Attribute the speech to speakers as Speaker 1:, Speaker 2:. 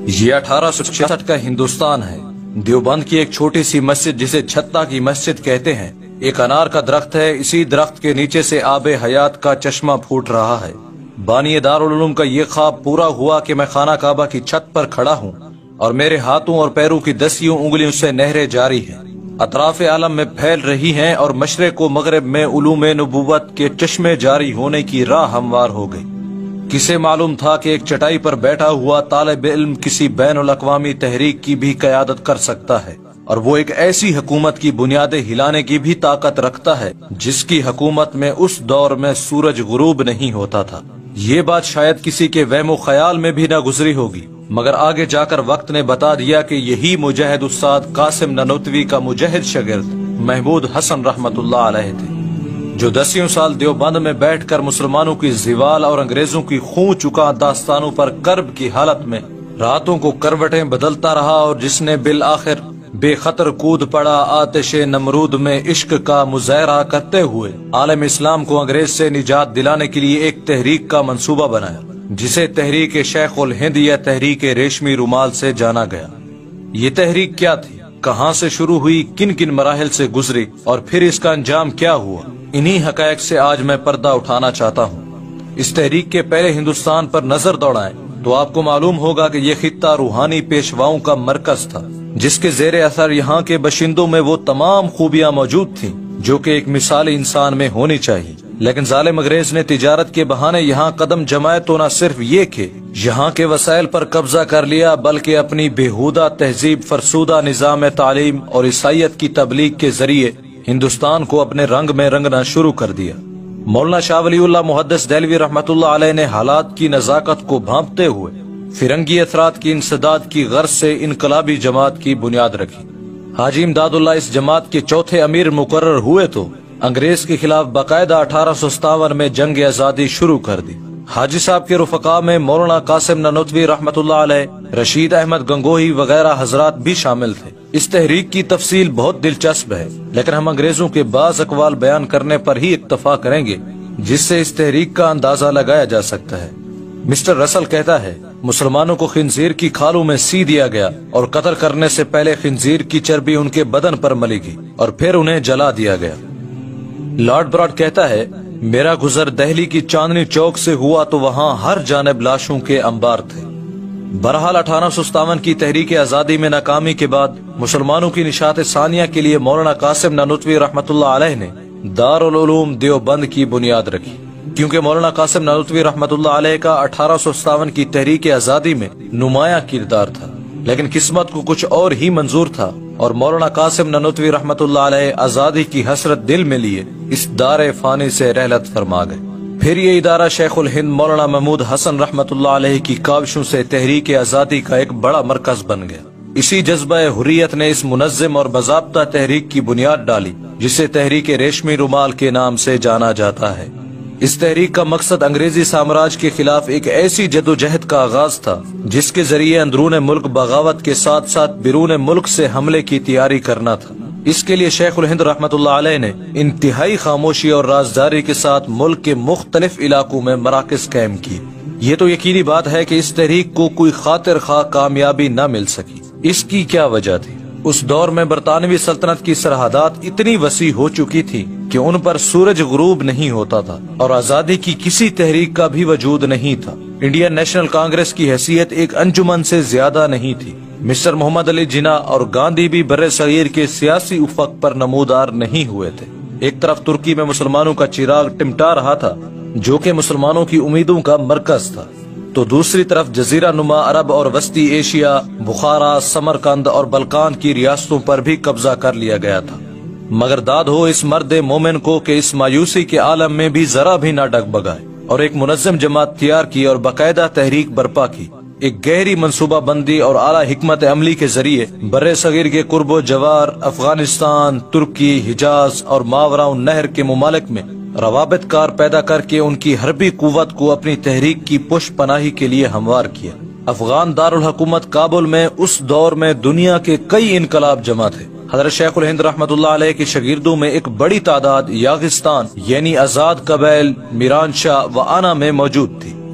Speaker 1: یہ 1866 کا ہندوستان ہے۔ دیوبند کی ایک چھوٹی سی مسجد جسے چھتنا کی مسجد کہتے ہیں، ایک انار کا درخت ہے، اسی درخت کے نیچے سے آب حیات کا چشمہ پھوٹ رہا ہے۔ بانی دارالعلوم کا یہ خواب پورا ہوا کہ میں خانہ کعبہ کی چھت پر کھڑا ہوں اور میرے ہاتھوں اور پیروں کی 10 انگلیوں سے نہریں جاری ہیں، اطراف عالم میں پھیل رہی ہیں اور مشرق و مغرب میں علوم نبوت کے چشمے جاری ہونے کی راہ ہموار ہو گئی۔ کسے معلوم تھا کہ ایک چٹائی پر بیٹھا ہوا طالب علم کسی بین الاقوامی تحریک کی بھی قیادت کر سکتا ہے، اور وہ ایک ایسی حکومت کی بنیادیں ہلانے کی بھی طاقت رکھتا ہے جس کی حکومت میں اس دور میں سورج غروب نہیں ہوتا تھا۔ یہ بات شاید کسی کے وہم و خیال میں بھی نہ گزری ہوگی، مگر آگے جا کر وقت نے بتا دیا کہ یہی مجاہد استاد قاسم نانوتوی کا مجاہد شاگرد محمود حسن رحمت اللہ علیہ تھے، جو 10 سال دیوبند میں بیٹھ کر مسلمانوں کی زوال اور انگریزوں کی خون چکا داستانوں پر کرب کی حالت میں راتوں کو کروٹیں بدلتا رہا، اور جس نے بالآخر بے خطر کود پڑا آتش نمرود میں عشق کا مظاہرہ کرتے ہوئے عالم اسلام کو انگریز سے نجات دلانے کے لیے ایک تحریک کا منصوبہ بنایا، جسے تحریک شیخ الہند یا تحریک ریشمی رومال سے جانا گیا۔ یہ تحریک کیا تھی، کہاں سے شروع ہوئی، کن کن مراحل سے گزری، اور پھر اس کا انجام کیا ہوا، انہی حقائق سے آج میں پردہ اٹھانا چاہتا ہوں۔ اس تحریک کے پہلے ہندوستان پر نظر دوڑائیں تو آپ کو معلوم ہوگا کہ یہ خطہ روحانی پیشواؤں کا مرکز تھا، جس کے زیر اثر یہاں کے باشندوں میں وہ تمام خوبیاں موجود تھیں جو کہ ایک مثالی انسان میں ہونی چاہیے۔ لیکن ظالم انگریز نے تجارت کے بہانے یہاں قدم جمائے تو نہ صرف یہ کہ یہاں کے وسائل پر قبضہ کر لیا، بلکہ اپنی بےہودہ تہذیب، فرسودہ نظام تعلیم اور عیسائیت کی تبلیغ کے ذریعے ہندوستان کو اپنے رنگ میں رنگنا شروع کر دیا۔ مولانا شاہ ولی اللہ محدث دہلوی رحمت اللہ علیہ نے حالات کی نزاکت کو بھانپتے ہوئے فرنگی اثرات کی انسداد کی غرض سے انقلابی جماعت کی بنیاد رکھی۔ حاجی امداد اللہ اس جماعت کے چوتھے امیر مقرر ہوئے تو انگریز کے خلاف باقاعدہ 1857 میں جنگ آزادی شروع کر دی۔ حاجی صاحب کے رفقا میں مولانا قاسم نانوتوی رحمت اللہ علیہ، رشید احمد گنگوہی وغیرہ حضرات بھی شامل تھے۔ اس تحریک کی تفصیل بہت دلچسپ ہے، لیکن ہم انگریزوں کے بعض اقوال بیان کرنے پر ہی اکتفا کریں گے جس سے اس تحریک کا اندازہ لگایا جا سکتا ہے۔ مسٹر رسل کہتا ہے، مسلمانوں کو خنزیر کی کھالوں میں سی دیا گیا اور قتل کرنے سے پہلے خنزیر کی چربی ان کے بدن پر ملی گئی اور پھر انہیں جلا دیا گیا۔ لارڈ براڈ کہتا ہے، میرا گزر دہلی کی چاندنی چوک سے ہوا تو وہاں ہر جانب لاشوں کے انبار تھے۔ بہرحال 1857 کی تحریک آزادی میں ناکامی کے بعد مسلمانوں کی نشاط ثانیہ کے لیے مولانا قاسم نانوتوی رحمت اللہ علیہ نے دارالعلوم دیوبند کی بنیاد رکھی، کیونکہ مولانا قاسم نانوتوی رحمت اللہ علیہ کا 1857 کی تحریک آزادی میں نمایاں کردار تھا، لیکن قسمت کو کچھ اور ہی منظور تھا، اور مولانا قاسم نانوتوی رحمت اللہ علیہ آزادی کی حسرت دل میں لیے اس دار فانی سے رحلت فرما گئے۔ پھر یہ ادارہ شیخ الہند مولانا محمود حسن رحمت اللہ علیہ کی کاوشوں سے تحریک آزادی کا ایک بڑا مرکز بن گیا۔ اسی جذبہ حریت نے اس منظم اور باضابطہ تحریک کی بنیاد ڈالی جسے تحریک ریشمی رومال کے نام سے جانا جاتا ہے۔ اس تحریک کا مقصد انگریزی سامراج کے خلاف ایک ایسی جدوجہد کا آغاز تھا جس کے ذریعے اندرون ملک بغاوت کے ساتھ ساتھ بیرون ملک سے حملے کی تیاری کرنا تھا۔ اس کے لیے شیخ الہند رحمت اللہ علیہ نے انتہائی خاموشی اور رازداری کے ساتھ ملک کے مختلف علاقوں میں مراکز قائم کیے۔ یہ تو یقینی بات ہے کہ اس تحریک کو کوئی خاطر خواہ کامیابی نہ مل سکی۔ اس کی کیا وجہ تھی؟ اس دور میں برطانوی سلطنت کی سرحدات اتنی وسیع ہو چکی تھی کہ ان پر سورج غروب نہیں ہوتا تھا، اور آزادی کی کسی تحریک کا بھی وجود نہیں تھا۔ انڈین نیشنل کانگریس کی حیثیت ایک انجمن سے زیادہ نہیں تھی۔ مسٹر محمد علی جناح اور گاندھی بھی بر صغیر کے سیاسی افق پر نمودار نہیں ہوئے تھے۔ ایک طرف ترکی میں مسلمانوں کا چراغ ٹمٹا رہا تھا جو کہ مسلمانوں کی امیدوں کا مرکز تھا، تو دوسری طرف جزیرہ نما عرب اور وسطی ایشیا، بخارا، سمرقند اور بلقان کی ریاستوں پر بھی قبضہ کر لیا گیا تھا۔ مگر داد ہو اس مرد مومن کو کہ اس مایوسی کے عالم میں بھی ذرا بھی نہ ڈگمگائے اور ایک منظم جماعت تیار کی اور باقاعدہ تحریک برپا کی۔ ایک گہری منصوبہ بندی اور اعلیٰ حکمت عملی کے ذریعے بر صغیر کے قرب و جوار، افغانستان، ترکی، حجاز اور ماوراء النہر کے ممالک میں روابط کار پیدا کر کے ان کی حربی قوت کو اپنی تحریک کی پش پناہی کے لیے ہموار کیا۔ افغان دارالحکومت کابل میں اس دور میں دنیا کے کئی انقلاب جمع تھے۔ حضرت شیخ الہند رحمت اللہ علیہ کے شاگردوں میں ایک بڑی تعداد یاغستان یعنی آزاد قبائل میران شاہ و آنا میں موجود تھی۔